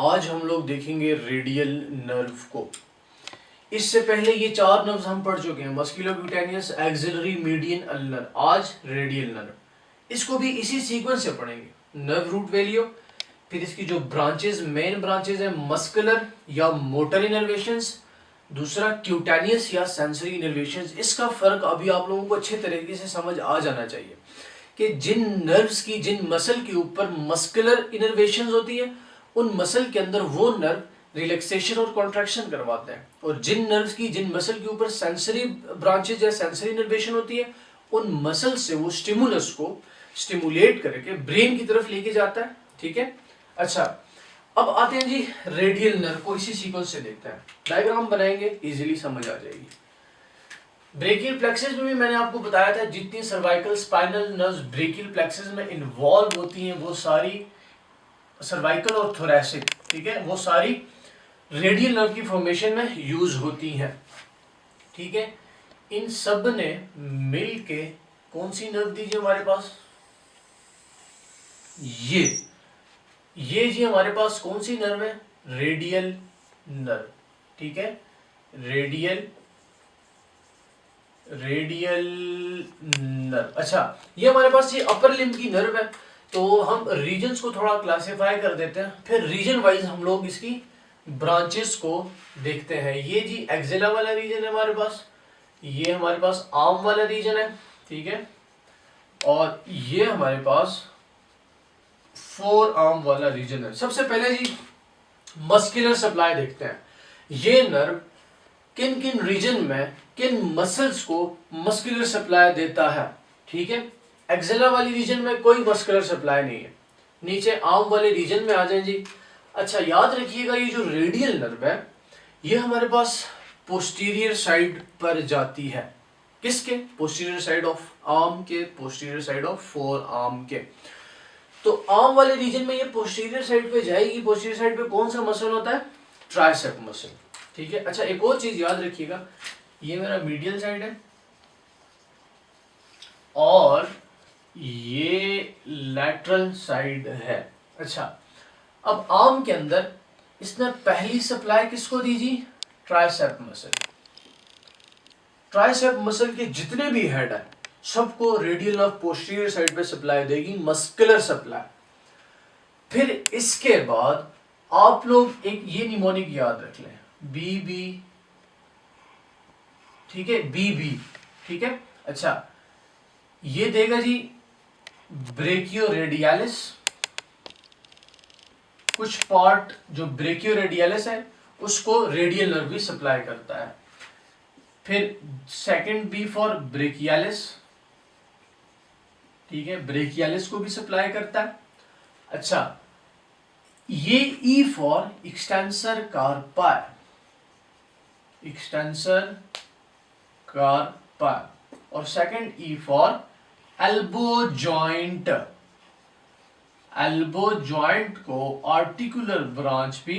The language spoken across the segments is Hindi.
आज हम लोग देखेंगे रेडियल नर्व को। इससे पहले ये चार नर्व्स हम पढ़ चुके हैं, मस्कुलोक्यूटेनियस, एक्सिलरी, मीडियन, अल्नर। आज रेडियल नर्व, इसको भी इसी सीक्वेंस से पढ़ेंगे। नर्व रूट वैल्यू, फिर इसकी जो ब्रांचेस, मेन ब्रांचेस है मस्कुलर या मोटर इनर्वेशंस, दूसरा क्यूटेनियस या सेंसरी इनर्वेशंस। इसका फर्क अभी आप लोगों को अच्छे तरीके से समझ आ जाना चाहिए कि जिन नर्व्स की, जिन मसल के ऊपर मस्कुलर इनर्वेशंस होती है, उन मसल के अंदर वो नर्व रिलैक्सेशन और कॉन्ट्रैक्शन करवाते हैं, और जिन नर्व्स की, जिन मसल के ऊपर सेंसरी ब्रांचेज या सेंसरी इनर्वेशन होती है, उन मसल से वो स्टिमुलस को स्टिमुलेट करके ब्रेन की तरफ लेके जाता है। ठीक है, अच्छा अब आते हैं जी रेडियल नर्व को, इसी सीक्वेंस से देखते हैं। डायग्राम बनाएंगे, इजीली समझ आ जाएगी। ब्रेकियल प्लेक्सस में भी मैंने आपको बताया था, जितनी cervical spinal nerves brachial plexus में इन्वॉल्व होती हैं वो सारी सर्वाइकल और थोरैसिक, ठीक है, वो सारी रेडियल नर्व की फॉर्मेशन में यूज होती हैं। ठीक है, इन सब ने मिल के कौन सी नर्व दी जी हमारे पास? ये जी हमारे पास कौन सी नर्व है? Radial nerve. ठीक है, रेडियल नर्व। अच्छा, ये हमारे पास ये अपर लिम्ब की नर्व है, तो हम रीजन्स को थोड़ा क्लासिफाई कर देते हैं, फिर रीजन वाइज हम लोग इसकी ब्रांचेस को देखते हैं। ये जी एक्सिला वाला रीजन है हमारे पास, ये हमारे पास आर्म वाला रीजन है, ठीक है, और ये हमारे पास फोर आर्म वाला रीजन है। सबसे पहले जी मस्कुलर सप्लाई देखते हैं। ये नर्व किन किन रीजन में किन मसल्स को मस्कुलर सप्लाई देता है? ठीक है, एक्सिला वाली रीजन में कोई मस्कुलर सप्लाई नहीं है। नीचे आर्म वाले रीजन में आ जाए जी। अच्छा, याद रखिएगा ये जो रेडियल नर्व है ये हमारे पास पोस्टीरियर साइड पर जाती है। किसके? पोस्टीरियर साइड ऑफ आर्म के, posterior side of forearm के। तो आर्म वाले रीजन में ये पोस्टीरियर साइड पे जाएगी। पोस्टीरियर साइड पे कौन सा मसल होता है? Tricep muscle. ठीक है, अच्छा एक और चीज याद रखिएगा, ये मेरा मीडियल साइड है और ये लैटरल साइड है। अच्छा, अब आर्म के अंदर इसने पहली सप्लाई किसको दी जी? Tricep muscle. ट्राइसेप मसल के जितने भी हेड है सबको रेडियल नर्व पोस्टीरियर साइड पे सप्लाई देगी, मस्कुलर सप्लाई। फिर इसके बाद आप लोग एक ये निमोनिक याद रख लें, बीबी, ठीक है, बीबी, ठीक है। अच्छा, ये देगा जी ब्रेकियोरेडियलिस, कुछ पार्ट जो ब्रेकियोरेडियलिस है उसको रेडियल नर्व भी सप्लाई करता है। फिर सेकंड बी फॉर ब्रेकियालिस, ठीक है, ब्रेकियालिस को भी सप्लाई करता है। अच्छा, ये E for extensor carpi, extensor carpi, और second E for elbow joint. Elbow joint को आर्टिकुलर ब्रांच भी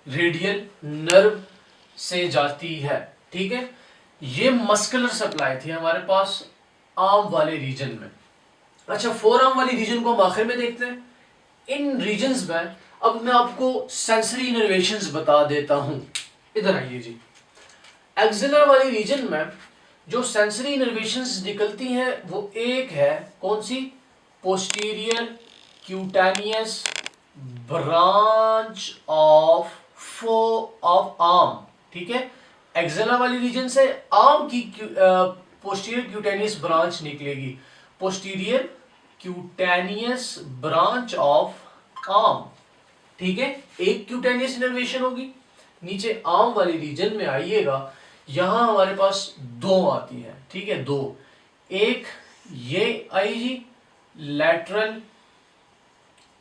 रेडियल नर्व से जाती है। ठीक है, ये मस्कुलर सप्लाई थी हमारे पास आर्म वाले रीजन में। अच्छा, फोर आर्म वाली रीजन को हम आखिर में देखते हैं। इन रीजन्स में अब मैं आपको सेंसरी इनर्वेशंस बता देता हूं। इधर आइए जी, एक्सिलर वाली रीजन में जो सेंसरी इनर्वेशंस निकलती हैं वो एक है, कौन सी? Posterior cutaneous branch of arm. ठीक है, एक्सिला वाली रीजन से आर्म की पोस्टीरियर क्यूटेनियस ब्रांच निकलेगी, posterior cutaneous branch of arm. ठीक है, एक क्यूटेनियस इनर्वेशन होगी। नीचे आर्म वाली रीजन में आइएगा, यहां हमारे पास दो आती है। ठीक है, दो, एक ये आई जी lateral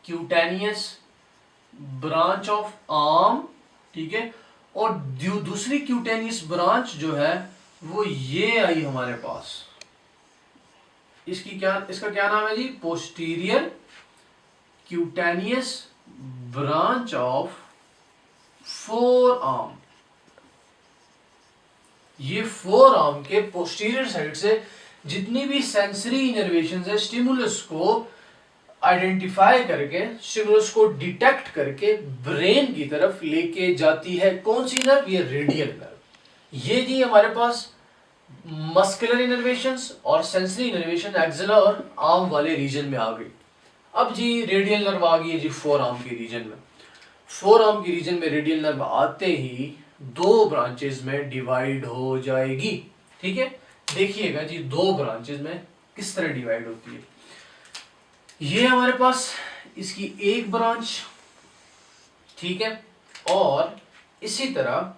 cutaneous branch of arm, ठीक है, और दूसरी क्यूटेनियस ब्रांच जो है वो ये आई हमारे पास। इसका क्या नाम है जी? Posterior cutaneous branch of forearm. ये फोर आर्म के पोस्टीरियर साइड से जितनी भी सेंसरी इनर्वेशंस है, स्टिमुलस को आइडेंटिफाई करके, सिग्नल्स को डिटेक्ट करके ब्रेन की तरफ लेके जाती है। कौन सी नर्व? ये रेडियल नर्व। ये जी हमारे पास मस्कुलर इनर्वेशंस और सेंसरी इनर्वेशन एक्सिला और आर्म वाले रीजन में आ गई। अब जी रेडियल नर्व आ गई है जी फोर आर्म के रीजन में। फोर आर्म के रीजन में रेडियल नर्व आते ही दो ब्रांचेस में डिवाइड हो जाएगी। ठीक है, देखिएगा जी दो ब्रांचेस में किस तरह डिवाइड होती है। ये हमारे पास इसकी एक ब्रांच, ठीक है, और इसी तरह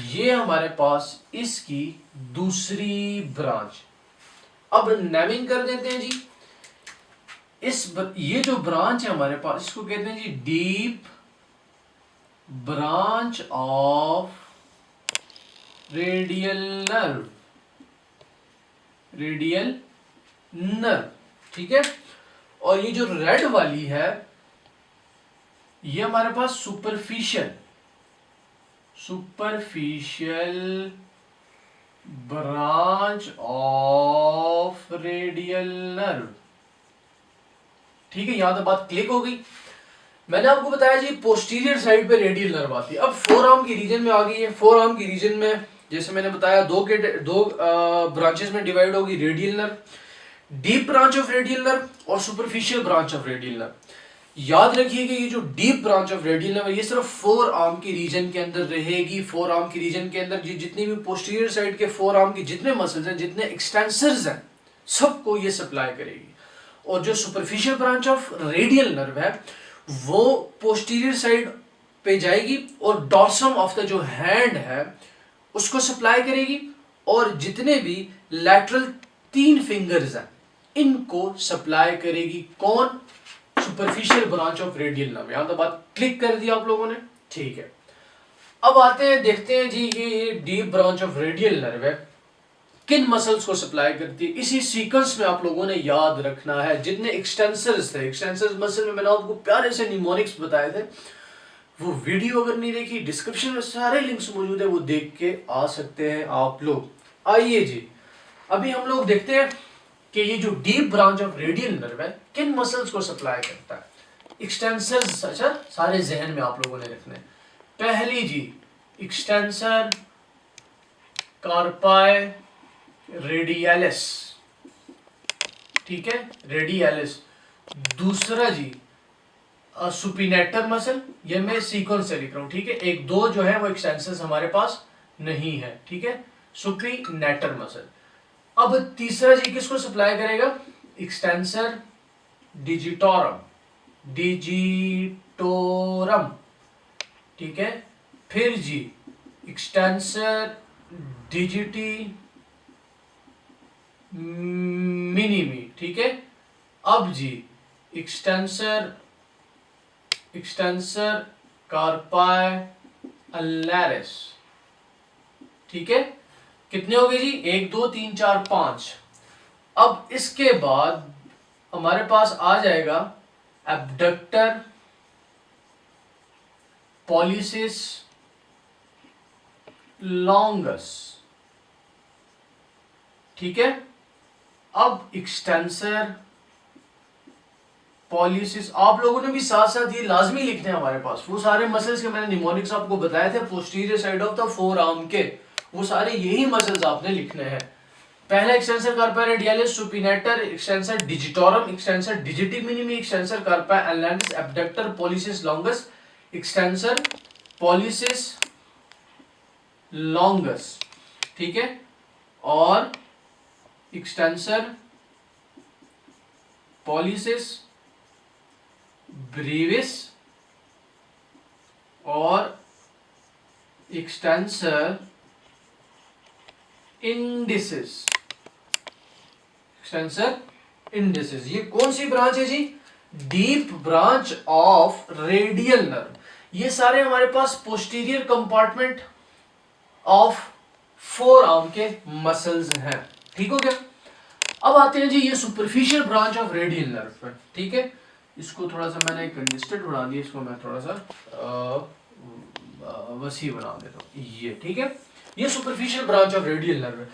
ये हमारे पास इसकी दूसरी ब्रांच। अब नेमिंग कर देते हैं जी। ये जो ब्रांच है हमारे पास, इसको कहते हैं जी deep branch of radial nerve. Radial nerve, ठीक है। और ये जो रेड वाली है ये हमारे पास superficial branch of radial nerve. ठीक है, यहां तक बात क्लिक हो गई। मैंने आपको बताया जी पोस्टीरियर साइड पे रेडियल नर्व आती है। अब फोर आर्म की रीजन में आ गई है। फोर आर्म की रीजन में जैसे मैंने बताया दो ब्रांचेस में डिवाइड होगी, radial nerve, deep branch of radial nerve और superficial branch of radial nerve. याद रखिएगा ये जो deep branch of radial nerve ये सिर्फ फोर आर्म की रीजन के अंदर रहेगी। फोर आर्म की रीजन के अंदर जितनी भी पोस्टीरियर साइड के फोर आर्म के जितने मसल्स हैं, जितने एक्सटेंसर्स हैं, सबको ये सप्लाई करेगी। और जो superficial branch of radial nerve है वो पोस्टीरियर साइड पे जाएगी और डॉर्सम ऑफ द जो हैंड है उसको सप्लाई करेगी। और जितने भी लैटरल 3 फिंगर्स हैं इनको सप्लाई करेगी। कौन? Superficial branch of radial nerve. यहां तो बात क्लिक कर दी आप लोगों ने, ठीक है। अब आते हैं, देखते हैं जी ये deep branch of radial nerve है किन मसल्स को सप्लाई करती है। इसी सीक्वेंस में आप लोगों ने याद रखना है। जितने एक्सटेंसर्स थे, एक्सटेंसर्स मसल में मैंने आपको प्यारे से निमोनिक्स बताए थे, वो वीडियो अगर नहीं देखी डिस्क्रिप्शन में सारे लिंक्स मौजूद है, वो देख के आ सकते हैं आप लोग। आइए जी अभी हम लोग देखते हैं कि ये जो deep branch of radial nerve है किन मसल्स को सप्लाई करता है। एक्सटेंसर्स, अच्छा सारे जहन में आप लोगों ने रखने। पहली जी एक्सटेंसर कार्पाई रेडियलिस, ठीक है, रेडियलिस। दूसरा जी सुपिनेटर मसल, ये मैं सीक्वेंस से लिख रहा हूं, ठीक है। एक दो जो है वो एक्सटेंसर्स हमारे पास नहीं है, ठीक है, सुपिनेटर मसल। अब तीसरा जी किसको सप्लाई करेगा? एक्सटेंसर डिजिटोरम, ठीक है। फिर जी एक्सटेंसर डिजिटी मिनिमी, ठीक है। अब जी एक्सटेंसर कार्पाई अल्लैरिस, ठीक है। कितने हो गए जी? 1 2 3 4 5। अब इसके बाद हमारे पास आ जाएगा एब्डक्टर पॉलिसिस लॉन्गस, ठीक है। अब एक्सटेंसर पॉलिसिस, आप लोगों ने भी साथ साथ ये लाजमी लिखने हैं हमारे पास। वो सारे मसल्स के मैंने निमोनिक्स आपको बताए थे posterior side of the forearm के, वो सारे यही मसल्स आपने लिखने हैं। पहला extensor carpi radialis, supinator, extensor digitorum, extensor digiti minimi, extensor carpi ulnaris, abductor pollicis longus, extensor pollicis longus, ठीक है, और एक्सटेंसर पॉलिसिस ब्रीविस और एक्सटेंसर इंडिसिस। एक्सटेंसर इंडिसिस ये कौन सी ब्रांच है जी? Deep branch of radial nerve. ये सारे हमारे पास posterior compartment of forearm के मसल्स हैं, ठीक हो गया। अब आते हैं जी ये superficial branch of radial nerve पर, ठीक है। इसको थोड़ा सा मैंने कंजेस्टेड बना दिया, इसको मैं थोड़ा सा वसी बना देता हूँ, ये ठीक है। ये superficial branch of radial nerve है।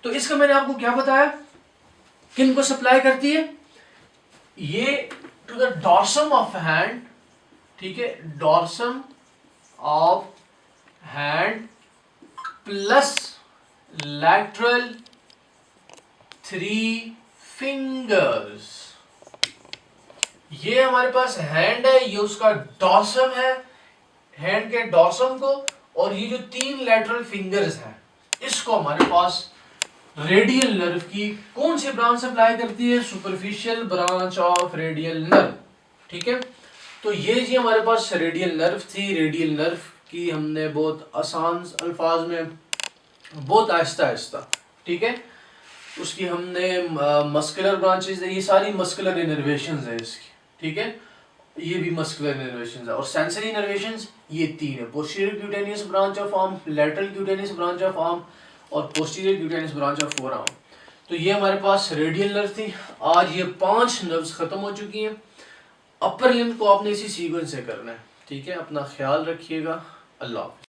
तो इसका मैंने आपको क्या बताया, किन को सप्लाई करती है? ये to the dorsum of hand, ठीक है, dorsum of hand plus lateral 3 fingers. ये हमारे पास हैंड है, ये उसका डॉर्सम है, हैंड के डॉर्सम को, और ये जो 3 लैटरल फिंगर्स हैं इसको हमारे पास रेडियल नर्व की कौन सी ब्रांच सप्लाई करती है? Superficial branch of radial nerve, ठीक है। तो ये जी हमारे पास रेडियल नर्व थी। रेडियल नर्व की हमने बहुत आसान अल्फाज में, बहुत आहिस्ता आहिस्ता, ठीक है, उसकी हमने मस्कुलर ब्रांचेस है, ये सारी मस्कुलर इनर्वेशंस है इसकी, ठीक है, ये भी मस्कुलर इनर्वेशंस है। और सेंसरी इनर्वेशंस ये 3 है, posterior cutaneous branch of arm, lateral cutaneous branch of arm और posterior cutaneous branch of forearm. तो ये हमारे पास रेडियल नर्व थी। आज ये 5 नर्व्स खत्म हो चुकी हैं। अपर लिम्ब को आपने इसी सीक्वेंस से करना है, ठीक है। अपना ख्याल रखिएगा। अल्लाह हाफ़िज़।